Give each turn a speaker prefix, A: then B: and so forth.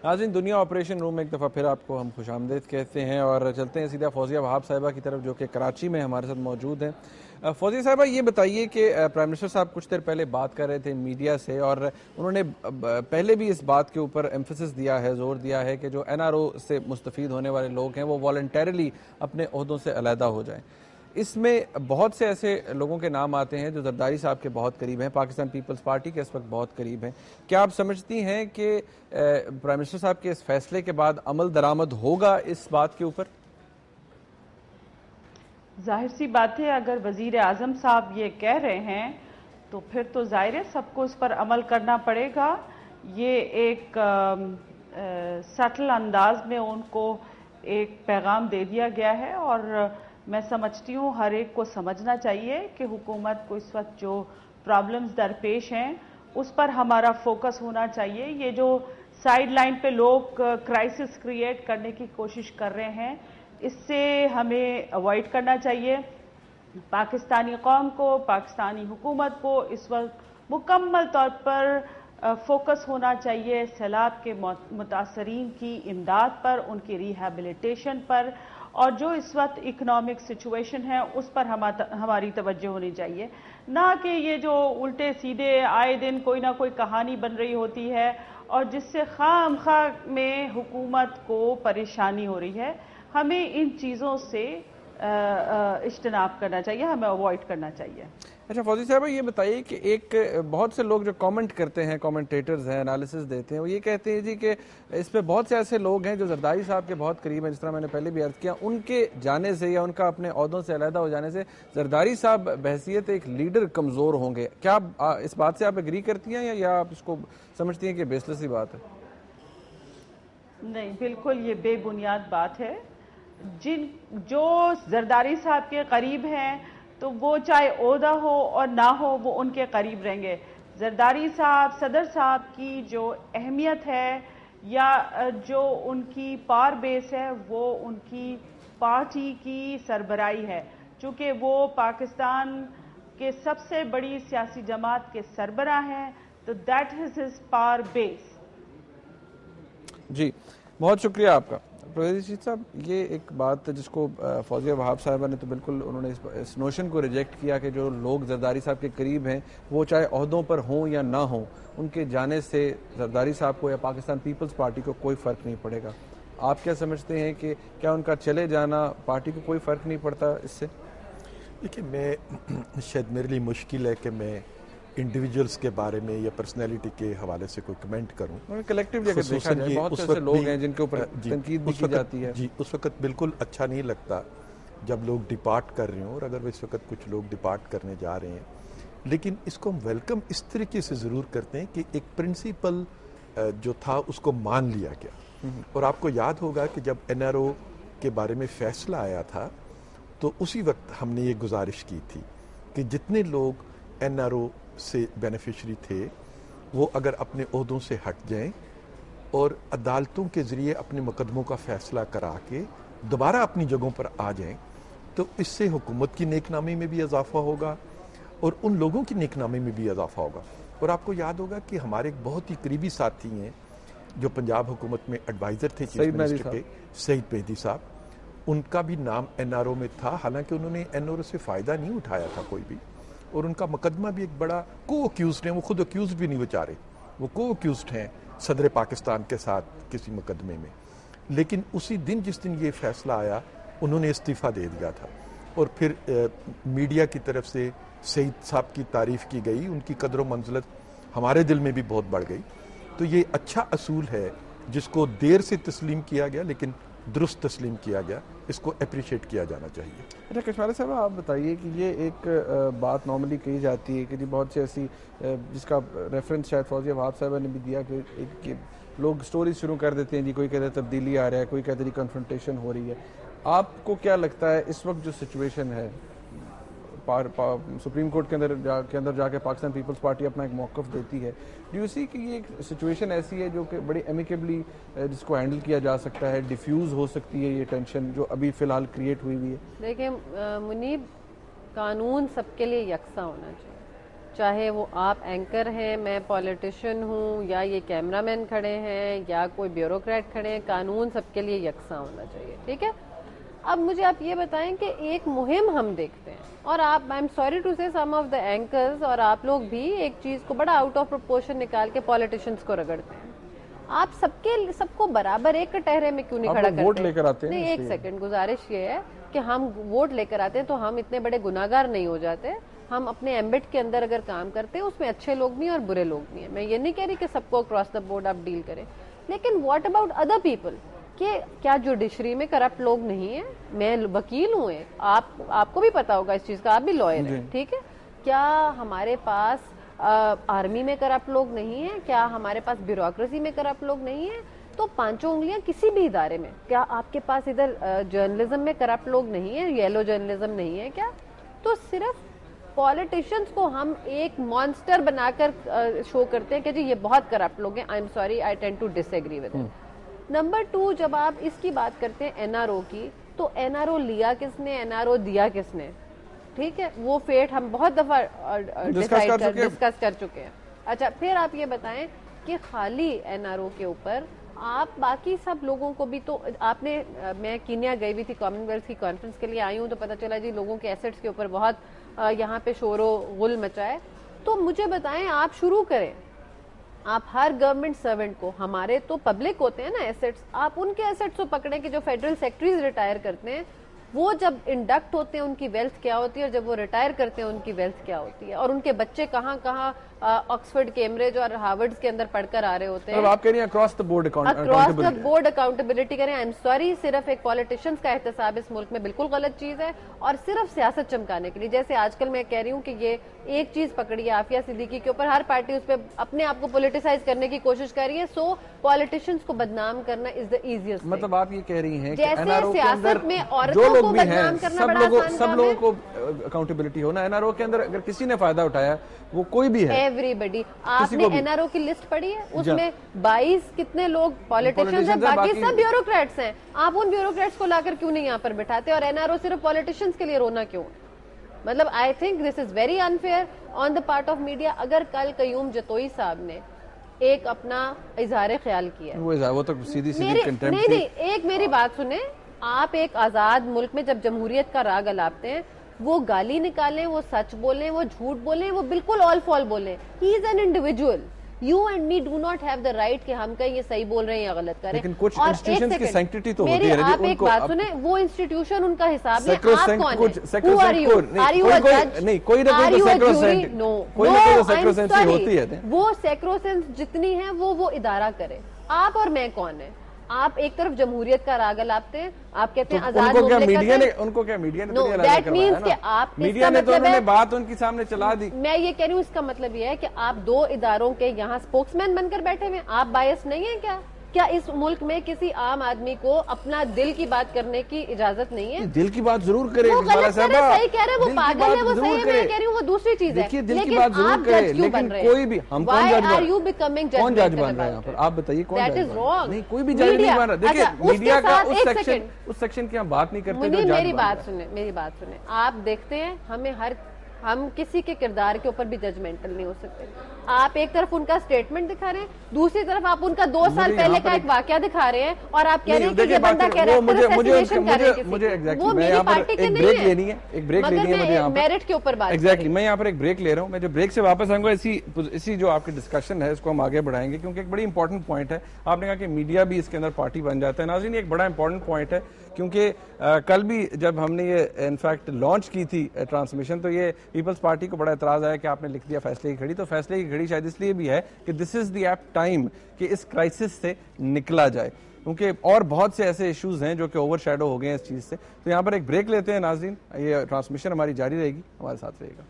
A: ناظرین، دنیا آپریشن روم میں ایک دفعہ پھر آپ کو ہم خوش آمدید کہتے ہیں اور چلتے ہیں سیدھا فوزیہ وہاب صاحبہ کی طرف جو کہ کراچی میں ہمارے ساتھ موجود ہیں۔ فوزیہ صاحبہ، یہ بتائیے کہ پرائم منسٹر صاحب کچھ دیر پہلے بات کر رہے تھے میڈیا سے اور انہوں نے پہلے بھی اس بات کے اوپر ایمفیسس دیا ہے، زور دیا ہے کہ جو NRO سے مستفید ہونے والے لوگ ہیں وہ والنٹیرلی اپنے عہدوں سے علیحدہ ہو جائیں۔ اس میں بہت سے ایسے لوگوں کے نام آتے ہیں جو زرداری صاحب کے بہت قریب ہیں، پاکستان پیپلز پارٹی کے اس وقت بہت قریب ہیں۔ کیا آپ سمجھتی ہیں کہ پرائم منسٹر صاحب کے اس فیصلے کے بعد عمل درآمد ہوگا اس بات کے اوپر؟
B: ظاہر سی بات ہے، اگر وزیر اعظم صاحب یہ کہہ رہے ہیں تو پھر تو ظاہر ہے سب کو اس پر عمل کرنا پڑے گا۔ یہ ایک سٹل انداز میں ان کو ایک پیغام دے دیا گیا ہے اور میں سمجھتی ہوں ہر ایک کو سمجھنا چاہیے کہ حکومت کو اس وقت جو پرابلمز درپیش ہیں اس پر ہمارا فوکس ہونا چاہیے۔ یہ جو سائیڈ لائن پہ لوگ کرائسس کریٹ کرنے کی کوشش کر رہے ہیں، اس سے ہمیں اوائڈ کرنا چاہیے۔ پاکستانی قوم کو، پاکستانی حکومت کو اس وقت مکمل طور پر فوکس ہونا چاہیے سیلاب کے متاثرین کی امداد پر، ان کی ریہیبلیٹیشن پر، اور جو اس وقت اکنامک سچویشن ہے اس پر ہماری توجہ ہونی چاہیے، نہ کہ یہ جو الٹے سیدھے آئے دن کوئی نہ کوئی کہانی بن رہی ہوتی ہے اور جس سے خام خواہ میں حکومت کو پریشانی ہو رہی ہے۔ ہمیں ان چیزوں سے اجتناب کرنا چاہیے، ہمیں اوائڈ کرنا چاہیے۔
A: اچھا فوزی صاحبہ، یہ بتائیے کہ ایک بہت سے لوگ جو کامنٹ کرتے ہیں، کامنٹیٹرز ہیں، انالیسز دیتے ہیں، وہ یہ کہتے ہیں جی کہ اس پہ بہت سے ایسے لوگ ہیں جو زرداری صاحب کے بہت قریب ہیں، جس طرح میں نے پہلے بھی عرض کیا، ان کے جانے سے یا ان کا اپنے عہدوں سے علیحدہ ہو جانے سے زرداری صاحب بحیثیت ایک لیڈر کمزور ہوں گے۔ کیا اس بات سے آپ ایگری کرتی ہیں یا آپ اس کو سمجھتی ہیں کہ بیس لیس بات ہے؟
B: نہیں، بالکل یہ بے بنیاد بات ہے۔ جو زرداری صاحب کے قریب ہیں تو وہ چاہے عہدہ ہو اور نہ ہو وہ ان کے قریب رہیں گے۔ زرداری صاحب، صدر صاحب کی جو اہمیت ہے یا جو ان کی پاور بیس ہے وہ ان کی پارٹی کی سربراہی ہے، چونکہ وہ پاکستان کے سب سے بڑی سیاسی جماعت کے سربراہ ہیں، تو دیٹ از ہز پاور بیس۔
A: جی بہت شکریہ آپ کا رشید صاحب۔ یہ ایک بات جس کو فوزیہ وہاب صاحبہ نے تو بالکل انہوں نے اس نوشن کو ریجیکٹ کیا کہ جو لوگ زرداری صاحب کے قریب ہیں وہ چاہے عہدوں پر ہوں یا نہ ہوں، ان کے جانے سے زرداری صاحب کو یا پاکستان پیپلز پارٹی کو کوئی فرق نہیں پڑے گا۔ آپ کیا سمجھتے ہیں کہ کیا ان کا چلے جانا پارٹی کو کوئی فرق نہیں پڑتا اس سے؟
C: دیکھیے، میں شاید میرے لیے مشکل ہے کہ میں انڈیویجولز کے بارے میں یا پرسنالٹی کے حوالے سے کوئی کمنٹ کروں۔
A: کلیکٹیولی اگر دیکھا جائے بہت سے لوگ ہیں جن کے اوپر تنقید بھی کی جاتی ہے۔
C: جی، اس وقت بالکل اچھا نہیں لگتا جب لوگ ڈپارٹ کر رہے ہوں، اور اگر اس وقت کچھ لوگ ڈپارٹ کرنے جا رہے ہیں، لیکن اس کو ہم ویلکم اس طریقے سے ضرور کرتے ہیں کہ ایک پرنسپل جو تھا اس کو مان لیا گیا۔ اور آپ کو یاد ہوگا کہ جب NRO کے بارے میں فیصلہ آیا تھا تو اسی وقت ہم نے یہ گزارش کی تھی کہ جتنے لوگ NRO سے بینیفیشری تھے وہ اگر اپنے عہدوں سے ہٹ جائیں اور عدالتوں کے ذریعے اپنے مقدموں کا فیصلہ کرا کے دوبارہ اپنی جگہوں پر آ جائیں تو اس سے حکومت کی نیک نامی میں بھی اضافہ ہوگا اور ان لوگوں کی نیک نامی میں بھی اضافہ ہوگا۔ اور آپ کو یاد ہوگا کہ ہمارے ایک بہت ہی قریبی ساتھی ہیں جو پنجاب حکومت میں ایڈوائزر تھے چیف منسٹر کے، سعید مہدی صاحب، ان کا بھی نام NRO میں تھا، حالانکہ انہوں نے NRO سے فائدہ نہیں اٹھایا تھا کوئی بھی، اور ان کا مقدمہ بھی ایک بڑا کو اکیوزڈ ہیں، وہ خود اکیوزڈ بھی نہیں بچارے، وہ کو اکیوزڈ ہیں صدر پاکستان کے ساتھ کسی مقدمے میں۔ لیکن اسی دن جس دن یہ فیصلہ آیا انہوں نے استعفیٰ دے دیا تھا، اور پھر میڈیا کی طرف سے سعید صاحب کی تعریف کی گئی، ان کی قدر و منزلت ہمارے دل میں بھی بہت بڑھ گئی۔ تو یہ اچھا اصول ہے جس کو دیر سے تسلیم کیا گیا لیکن درست تسلیم کیا گیا، اس کو اپریشیٹ کیا جانا چاہیے۔
A: اچھا کشمیری صاحب، آپ بتائیے کہ یہ ایک بات نارملی کہی جاتی ہے کہ جی بہت سی ایسی جس کا ریفرنس شاید فوزیہ وہاب صاحبہ نے بھی دیا کہ لوگ سٹوریز شروع کر دیتے ہیں، جی کوئی کہتا ہے تبدیلی آ رہا ہے، کوئی کہتا ہے کنفرنٹیشن ہو رہی ہے۔ آپ کو کیا لگتا ہے اس وقت جو سچویشن ہے، سپریم کورٹ کے اندر جا کے پاکستان پیپلز پارٹی اپنا ایک موقف دیتی ہے، ڈو یو سی کہ یہ ایک سچویشن ایسی ہے جو کہ بڑی ایمیکیبلی جس کو ہینڈل کیا جا سکتا ہے، ڈیفیوز ہو سکتی ہے یہ ٹینشن جو ابھی فی الحال کریٹ ہوئی ہے؟
D: دیکھیں منیب، قانون سب کے لیے یکساں ہونا چاہیے، چاہے وہ آپ اینکر ہیں, میں پولیٹیشین ہوں, یا یہ کیمرہ مین کھڑے ہیں, یا کوئی بیوروکریٹ کھڑے ہیں, قانون سب کے لیے یکساں ہونا چاہیے, ٹھیک ہے. اب مجھے آپ یہ بتائیں کہ ایک مہم ہم دیکھتے ہیں, اور آپ, آئی ایم سوری ٹو سے سم آف دا اینکرز اور آپ لوگ بھی ایک چیز کو بڑا آؤٹ آف پروپورشن نکال کے پولیٹیشینس کو رگڑتے ہیں. آپ سب کو برابر ایک کٹہرے میں کیوں نہیں کھڑا کرتے؟
A: ووٹ لے کر آتے ہیں.
D: نہیں, ایک سیکنڈ, گزارش یہ ہے کہ ہم ووٹ لے کر آتے ہیں تو ہم اتنے بڑے گناہگار نہیں ہو جاتے. ہم اپنے ایمبٹ کے اندر اگر کام کرتے ہیں اس میں اچھے لوگ بھی ہیں اور برے لوگ بھی ہیں. میں یہ نہیں کہہ رہی کہ سب کو اکراس دا بورڈ آپ ڈیل کریں, لیکن واٹ اباؤٹ ادر پیپل؟ کہ کیا جوڈیشری میں کرپٹ لوگ نہیں ہیں؟ میں وکیل ہوں, آپ کو بھی پتا ہوگا اس چیز کا, آپ بھی لائر ہیں, ٹھیک ہے. کیا ہمارے پاس آرمی میں کرپٹ لوگ نہیں ہیں؟ کیا ہمارے پاس بیوروکریسی میں کرپٹ لوگ نہیں ہیں؟ تو پانچوں انگلیاں کسی بھی ادارے میں, کیا آپ کے پاس ادھر جرنلزم میں کرپٹ لوگ نہیں ہیں, یلو جرنلزم نہیں ہے کیا؟ تو صرف پولیٹیشینس کو ہم ایک مانسٹر بنا کر شو کرتے ہیں کہ جی یہ بہت کرپٹ لوگ ہیں. I am sorry, I tend to disagree with it. Number 2, جب آپ اس کی بات کرتے ہیں این آر او کی, تو این آر او لیا کس نے, این آر او دیا کس نے؟ ٹھیک ہے, وہ فیٹ ہم بہت دفعہ ڈسکس کر چکے ہیں. اچھا, پھر آپ یہ بتائیں کہ خالی این آر او کے اوپر آپ باقی سب لوگوں کو بھی تو آپ نے, میں کینیا گئی ہوئی تھی کامن ویلتھ کی کانفرنس کے لیے, آئی ہوں تو پتا چلا جی لوگوں کے ایسٹس کے اوپر بہت یہاں پہ شور و غل مچا ہے. تو مجھے بتائیں, آپ شروع کریں, آپ ہر گورنمنٹ سرونٹ کو, ہمارے تو پبلک ہوتے ہیں نا ایسٹس, آپ ان کے ایسٹس کو پکڑیں کہ جو فیڈرل سیکرٹریز ریٹائر کرتے ہیں وہ جب انڈکٹ ہوتے ہیں ان کی ویلتھ کیا ہوتی ہے, اور جب وہ ریٹائر کرتے ہیں ان کی ویلتھ کیا ہوتی ہے, اور ان کے بچے کہاں کہاں آکسفورڈ, کیمبرج اور ہارورڈ کے اندر پڑھ کر آ رہے ہوتے ہیں.
A: آپ کہہ رہی ہیں اکراس دا
D: بورڈ اکاؤنٹیبلٹی کریں. آئی ایم سوری, صرف ایک پولیٹیشینس کا احتساب اس ملک میں بالکل غلط چیز ہے, اور صرف سیاست چمکانے کے لیے, جیسے آج کل میں کہہ رہی ہوں کہ یہ ایک چیز پکڑی ہے عافیہ صدیقی کے اوپر, ہر پارٹی اس پہ اپنے آپ کو پولیٹیسائز کرنے کی کوشش کر رہی ہے. سو پولیٹیشینس کو بدنام کرنا از دا ایزیسٹ.
A: مطلب آپ یہ کہہ رہی ہیں کہ
D: جیسے سیاست میں عورتوں کو بدنام کرنا بڑا آسان کام ہے,
A: سب لوگوں کو اکاؤنٹیبلٹی ہونا. این آر او کے اندر اگر کسی نے فائدہ اٹھایا وہ کوئی بھی ہے,
D: ایوری بڈی. آپ نے این آر او کی لسٹ پڑھی ہے, اس میں 22 کتنے لوگ پولیٹیشینز ہیں, باقی سب بیوروکریٹس ہیں. آپ ان بیوروکریٹس کو لا کر کیوں نہیں یہاں پر بٹھاتے, اور این آر او صرف پولیٹیشینز کے لیے رونا کیوں؟ مطلب I think this is very unfair on the part of media. اگر کل قیوم جتوئی صاحب نے ایک اپنا اظہار خیال کیا,
A: وہ تو سیدھی
D: نہیں, ایک میری بات سنیں, آپ ایک آزاد ملک میں جب جمہوریت کا راگ الاپتے ہیں, وہ گالی نکالیں, وہ سچ بولیں, وہ جھوٹ بولیں, وہ بالکل آل فال بولیں. He is an individual. You and me do not have the right کہ ہم کہیں یہ صحیح بول رہے ہیں یا غلط کریں.
A: لیکن کچھ انسٹیٹیوشنز کی سینکٹیٹی تو ہوتی ہے.
D: آپ ایک بات سنیں, وہ انسٹیٹیوشن ان کا حساب لیں, آپ کون ہیں, who are you, are you a judge,
A: نہیں, کوئی نہ کوئی سیکروسینٹ, کوئی نہ کوئی سیکروسینسی ہوتی ہے.
D: وہ سیکروسینس جتنی ہیں وہ ادارہ کرے. آپ اور میں کون ہیں؟ آپ ایک طرف جمہوریت کا راگ الاپتے ہیں, آپ کہتے ہیں آزاد
A: مملکت ہے, ان کو کیا میڈیا نے میڈیا نے تو انہوں نے بات ان کے سامنے چلا دی.
D: میں یہ کہہ رہی ہوں, اس کا مطلب یہ ہے کہ آپ دو اداروں کے یہاں اسپوکس مین بن کر بیٹھے ہوئے, آپ بائس نہیں ہیں کیا؟ کیا اس ملک میں کسی عام آدمی کو اپنا دل کی بات کرنے کی اجازت نہیں ہے؟
A: دل کی بات ضرور کرے,
D: وہ غلط کرے, صحیح کہہ رہے, وہ پاگل ہے, وہ صحیح ہے, میں کہہ رہی ہوں وہ دوسری چیز ہے.
A: دل کی بات ضرور کرے, لیکن کوئی بھی, ہم کون جج بن رہے ہیں یہاں پر؟ آپ بتائیے کون جج بن رہا ہے؟ نہیں, کوئی بھی جج نہیں بن رہا. دیکھیں میڈیا کا اس سیکشن کی ہم بات نہیں کرتے.
D: میری بات سنیں, آپ دیکھتے ہیں ہم کسی کے کردار کے اوپر بھی ججمنٹل نہیں ہو سکتے. آپ ایک طرف ان کا سٹیٹمنٹ دکھا رہے ہیں, دوسری طرف آپ ان کا 2 سال پہلے کا ایک واقعہ دکھا رہے ہیں, اور آپ کہہ رہے ہیں کہ یہ بندہ کہہ رہا ہے وہ میری پارٹی کے نہیں ہے.
A: ایک بریک لینی ہے مجھے یہاں پر,
D: میرٹ کے اوپر بات.
A: ایگزیکٹلی, میں یہاں پر ایک بریک لے رہا ہوں. میں جو بریک سے واپس آؤں گا, اسی جو آپ کی ڈسکشن ہے اس کو ہم آگے بڑھائیں گے, کیونکہ ایک بڑی امپورٹنٹ پوائنٹ ہے. آپ نے کہا کہ میڈیا بھی اس کے اندر پارٹی بن جاتا ہے. ناظرین, ایک بڑا امپورٹنٹ پوائنٹ ہے, کیونکہ کل بھی جب ہم نے یہ انفیکٹ لانچ کی تھی ٹرانسمیشن, تو یہ پیپلز پارٹی کو بڑا اعتراض آیا کہ آپ نے لکھ دیا فیصلے کی گھڑی. تو فیصلے کی گھڑی شاید اس لیے بھی ہے کہ دس از دی ایپٹ ٹائم کہ اس کرائسس سے نکلا جائے, کیونکہ اور بہت سے ایسے ایشوز ہیں جو کہ اوور شیڈو ہو گئے ہیں اس چیز سے. تو یہاں پر ایک بریک لیتے ہیں ناظرین, یہ ٹرانسمیشن ہماری جاری رہے گی, ہمارے ساتھ رہے گا.